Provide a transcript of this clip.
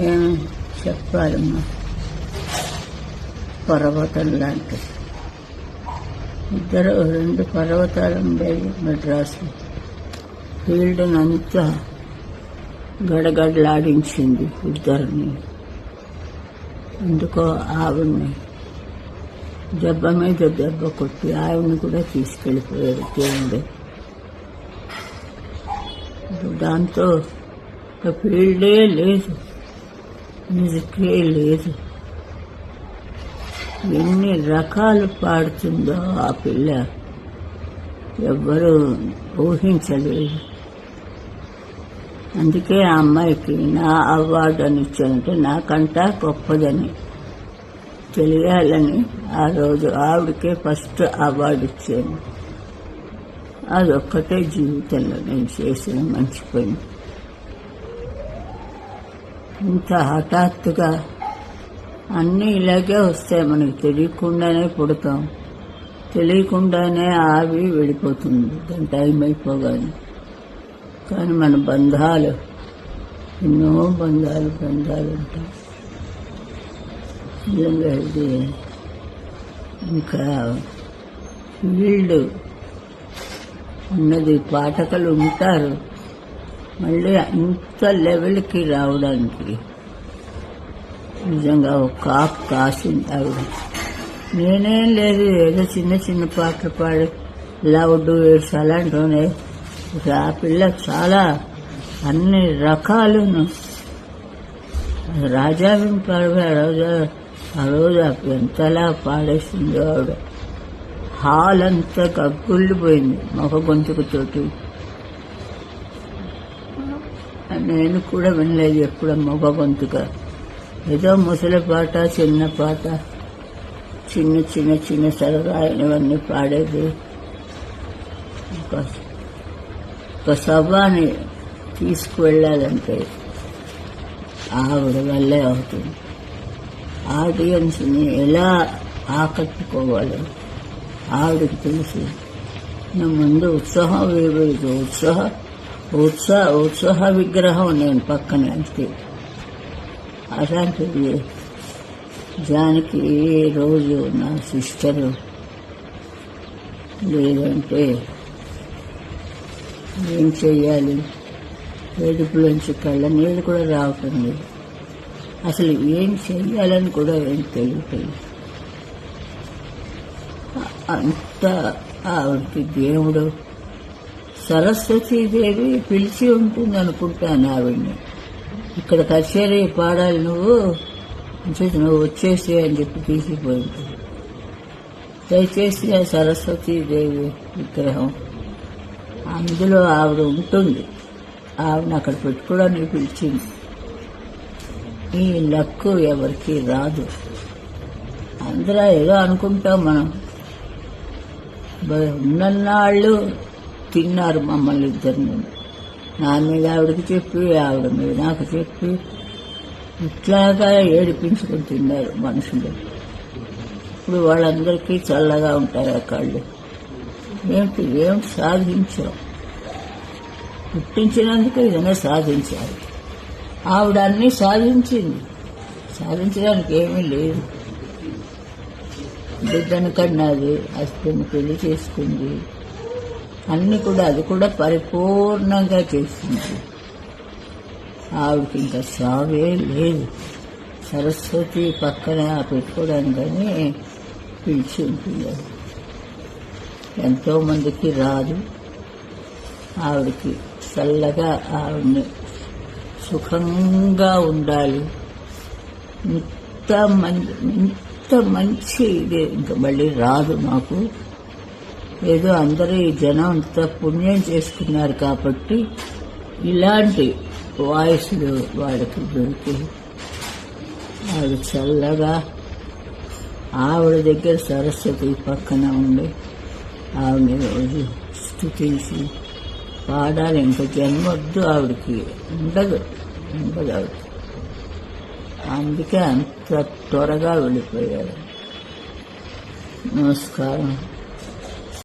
ఏం చెప్పాలమ్మా, పర్వతం లాంటి ఇద్దరు 2 పర్వతాలు ఉండేవి మెడ్రాసు. ఫీల్డ్ని అంతా గడగడలాడించింది ఇద్దరిని. ఎందుకో ఆవిడ్ని దెబ్బ మీద దెబ్బ కొట్టి ఆవిడ్ని కూడా తీసుకెళ్ళిపోయాడు దేవుడు. దాంతో ఫీల్డే లేదు, మ్యూజికే లేదు. ఎన్ని రకాలు పాడుతుందో ఆ పిల్ల ఎవ్వరూ ఊహించలేదు. అందుకే ఆ అమ్మాయికి నా అవార్డు అని ఇచ్చానంటే నాకంటా గొప్పదని తెలియాలని ఆ రోజు ఆవిడకే ఫస్ట్ అవార్డు ఇచ్చాను. అదొక్కటే జీవితంలో నేను చేసిన మంచి పని. ఇంత హఠాత్తుగా అన్నీ ఇలాగే వస్తాయి, మనకు తెలియకుండానే పుడతాం, తెలియకుండానే ఆవి వెళ్ళిపోతుంది దాని టైం అయిపోగానే. కానీ మన బంధాలు ఎన్నో బంధాలు ఉంటాయి. నిజంగా ఇది ఇంకా ఫీల్డ్ ఉన్నది, పాఠకులు ఉంటారు. మళ్ళీ అంత లెవెల్కి రావడానికి నిజంగా ఒక కాపు కాసింది ఆవిడ. నేనేం లేదు, ఏదో చిన్న చిన్న పాటలు పాడి లౌడ్ వేడ్స్ అలాంటివనే. ఆ పిల్ల చాలా అన్ని రకాలను రాజావిని పాడే ఆ రోజు ఎంతలా పాడేసిందో ఆవిడ. హాల్ అంతా గగ్గుల్లిపోయింది మొగ గొంతుకుతోటి. నేను కూడా వినలేదు ఎప్పుడు మొగ గొంతుగా. ఏదో ముసలి పాట, చిన్న పాట, చిన్న చిన్న చిన్న సరదాయినవన్నీ పాడేది. ఒక సభని తీసుకువెళ్ళాలంటే ఆవిడ వల్లే అవుతుంది. ఆడియన్స్ని ఎలా ఆకట్టుకోవాలో ఆవిడకి తెలుసు. నా ముందు ఉత్సాహం వేయలేదు, ఉత్సాహ విగ్రహం నేను పక్కనే. అంతే. అలాంటిది జానకి రోజు నా సిస్టరు లేదంటే ఏం చెయ్యాలి, ఏడుపులోంచి కళ్ళ నీళ్ళు కూడా రావటం లేదు. అసలు ఏం చెయ్యాలని కూడా ఏం తెలియదు. అంత ఆవిడకి దేవుడు సరస్వతీదేవి పిలిచి ఉంటుంది అనుకుంటాను ఆవిడ్ని. ఇక్కడ కచేరీ పాడాలి నువ్వు వచ్చేసి అని చెప్పి తీసిపోయింది. దయచేసి ఆ సరస్వతీదేవి విగ్రహం అందులో ఆవిడ ఉంటుంది. ఆవిడని అక్కడ పెట్టుకోవడానికి పిలిచింది. ఈ లక్కు ఎవరికి రాదు. అందరూ ఏదో అనుకుంటాం మనం. ఉన్నన్నాళ్ళు తిన్నారు మమ్మల్ని ఇద్దరిని. నా మీద ఆవిడకి చెప్పి, ఆవిడ మీద నాకు చెప్పి, ఇట్లాగా ఏడిపించుకుని తిన్నారు మనుషులు. ఇప్పుడు వాళ్ళందరికీ చల్లగా ఉంటారు ఆ కాళ్ళు. ఏమిటి సాధించాం? పుట్టించినందుకు ఏదైనా సాధించాలి. ఆవిడ అన్నీ సాధించింది. సాధించడానికి ఏమీ లేదు. బిడ్డను కన్నది, హస్బెండ్ పెళ్లి చేసుకుంది, అన్ని కూడా అది కూడా పరిపూర్ణంగా చేసింది. ఆవిడకి ఇంకా సావే లేదు. సరస్వతి పక్కన పెట్టుకోవడానికని పిలిచి ఉంటుంది. ఎంతో మందికి రాదు. ఆవిడకి చల్లగా ఆవిడని సుఖంగా ఉండాలి. ఇంత మంచి ఇది ఇంకా మళ్ళీ రాదు మాకు. ఏదో అందరూ ఈ జనం అంత పుణ్యం చేసుకున్నారు కాబట్టి ఇలాంటి వాయిస్లు వాళ్ళకి దొరికి ఆవిడ చల్లగా ఆవిడ దగ్గర సరస్వతి పక్కన ఉండి ఆవిడని రోజు స్తుతించి పాడాలి. ఇంకా జన్మొద్దు ఆవిడకి, ఉండదు ఆవిడ. అందుకే అంత త్వరగా వెళ్ళిపోయారు. నమస్కారం.